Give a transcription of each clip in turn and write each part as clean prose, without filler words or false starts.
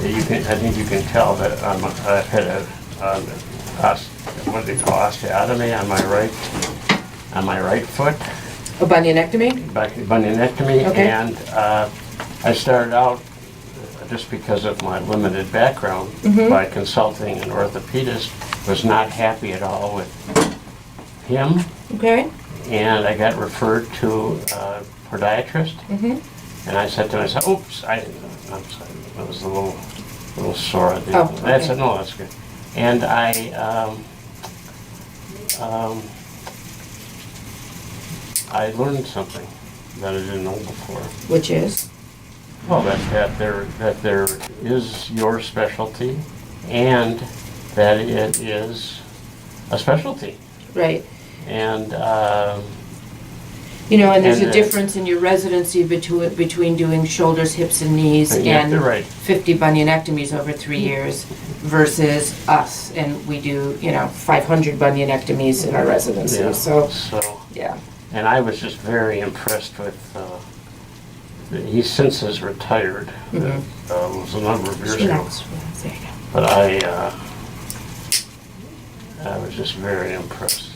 I think you can tell that I've had what do they call osteotomy on my right foot. A bunionectomy? Bunionectomy, Okay. and I started out just because of my limited background by consulting an orthopedist. Was not happy at all with him, Okay. and I got referred to a podiatrist. And I said to myself, "Oops, I'm sorry, that was a little sore." Oh, okay. I said, "No, that's good." And I learned something that I didn't know before. Which is? Well, that there is your specialty, and that it is a specialty. Right. And You know, and there's And, a difference in your residency between doing shoulders, hips, and knees Yeah, and you're right. 50 bunionectomies over 3 years versus us, and we do, 500 bunionectomies in our residency. yeah, So, so, yeah. and I was just very impressed with. He since has retired. It was a number of years ago. Relax, there you go. But I was just very impressed.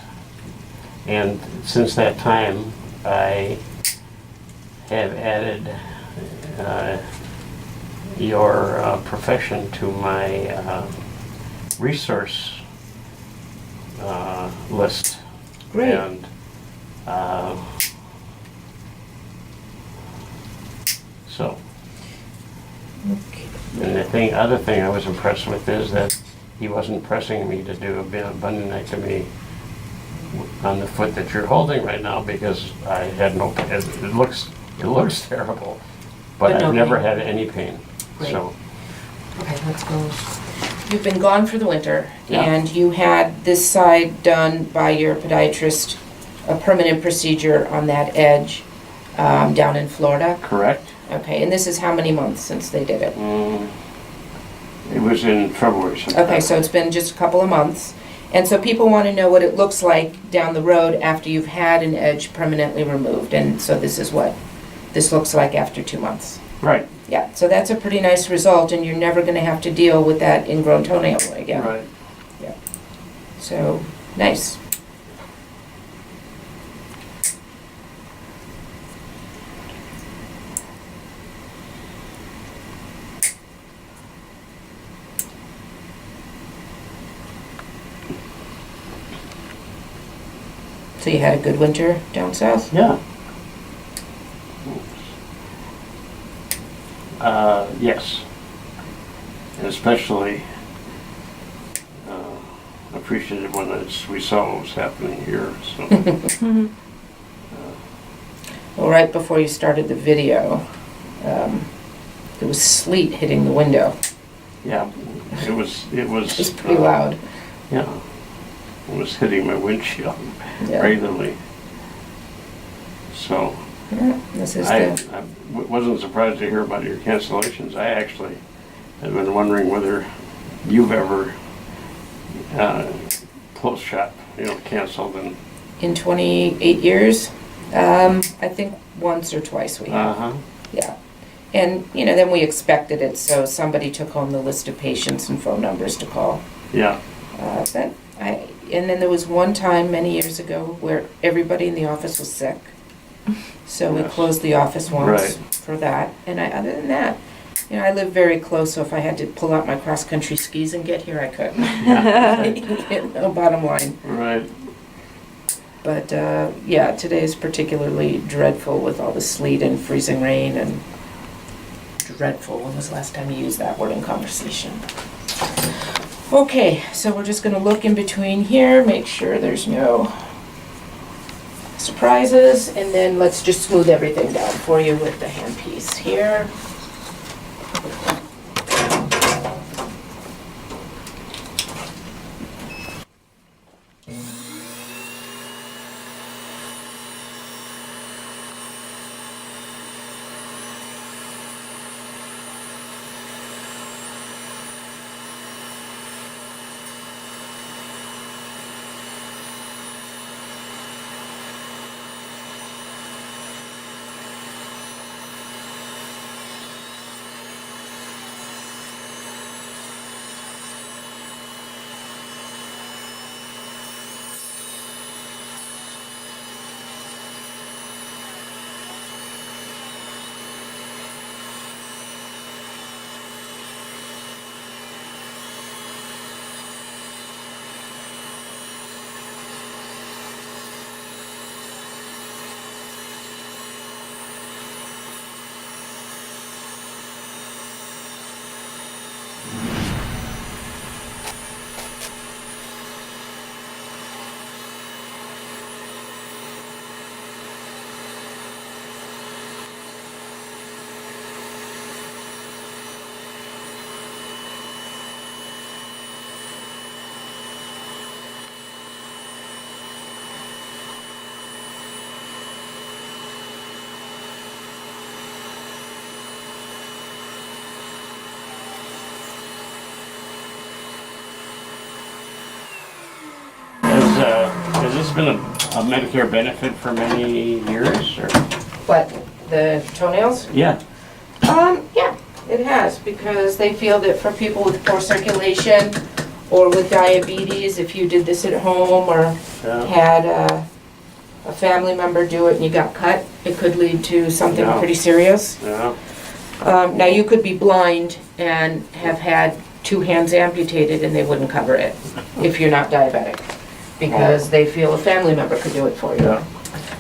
And since that time, I have added your profession to my resource list. Great. And so. Okay. And the other thing I was impressed with is that he wasn't pressing me to do a bunionectomy on the foot that you're holding right now because I had no pain. It looks terrible, but But no I've never pain. had any pain. Great. So Okay, let's go. You've been gone for the winter, Yeah. and you had this side done by your podiatrist, a permanent procedure on that edge down in Florida. correct. Okay, and this is how many months since they did it? It was in February sometime. Okay, so it's been just a couple of months. And so people want to know what it looks like down the road after you've had an edge permanently removed. And so this is what this looks like after 2 months. Right. Yeah, so that's a pretty nice result, and you're never going to have to deal with that ingrown toenail again. Right. So, nice. So you had a good winter down south? Yeah. Yes. And especially appreciated when we saw what was happening here. So. Well, right before you started the video, there was sleet hitting the window. Yeah, it was. It was pretty loud. Yeah, it was hitting my windshield Yeah. regularly. So Yeah, this is I the, wasn't surprised to hear about your cancellations. I actually had been wondering whether you've ever closed shop, canceled and. in 28 years, I think once or twice we have. Yeah. And, then we expected it, so somebody took home the list of patients and phone numbers to call. Yeah. And then there was one time many years ago where everybody in the office was sick. So we Yes. closed the office once Right. for that. And other than that, I live very close, so if I had to pull out my cross-country skis and get here, I could. No bottom line. Right. But, yeah, today is particularly dreadful with all the sleet and freezing rain and dreadful. When was the last time you used that word in conversation? Okay, so we're just gonna look in between here, make sure there's no surprises, and then let's just smooth everything down for you with the handpiece here. Has this been a Medicare benefit for many years, or? But the toenails? Yeah. Yeah, it has, because they feel that for people with poor circulation or with diabetes, if you did this at home or Yeah. had a family member do it and you got cut, it could lead to something Yeah. pretty serious. Yeah. Now, you could be blind and have had 2 hands amputated and they wouldn't cover it if you're not diabetic, because they feel a family member could do it for you. Yeah.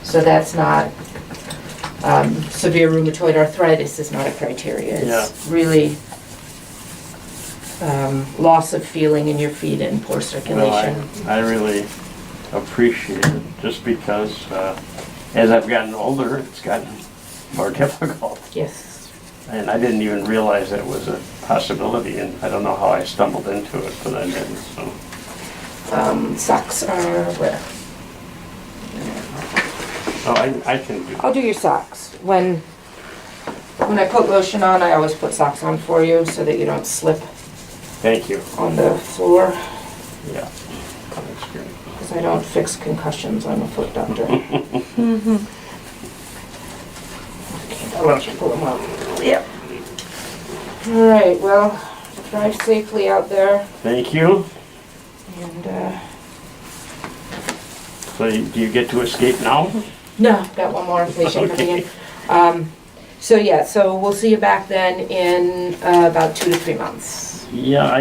So that's not, severe rheumatoid arthritis is not a criteria. It's really loss of feeling in your feet and poor Well, circulation. I really appreciate it, just because as I've gotten older, it's gotten more difficult. Yes. And I didn't even realize that was a possibility, and I don't know how I stumbled into it, but I did, so. Socks are where? Oh, I can do. I'll do your socks. When I put lotion on, I always put socks on for you so that you don't slip Thank you. on the floor, Yeah, that's great. because I don't fix concussions. I'm a foot doctor. I'll let you pull them out. Yep. All right, well, drive safely out there, Thank you. and, So do you get to escape now? no, got one more patient coming in. So yeah, so we'll see you back then in about 2 to 3 months. Yeah,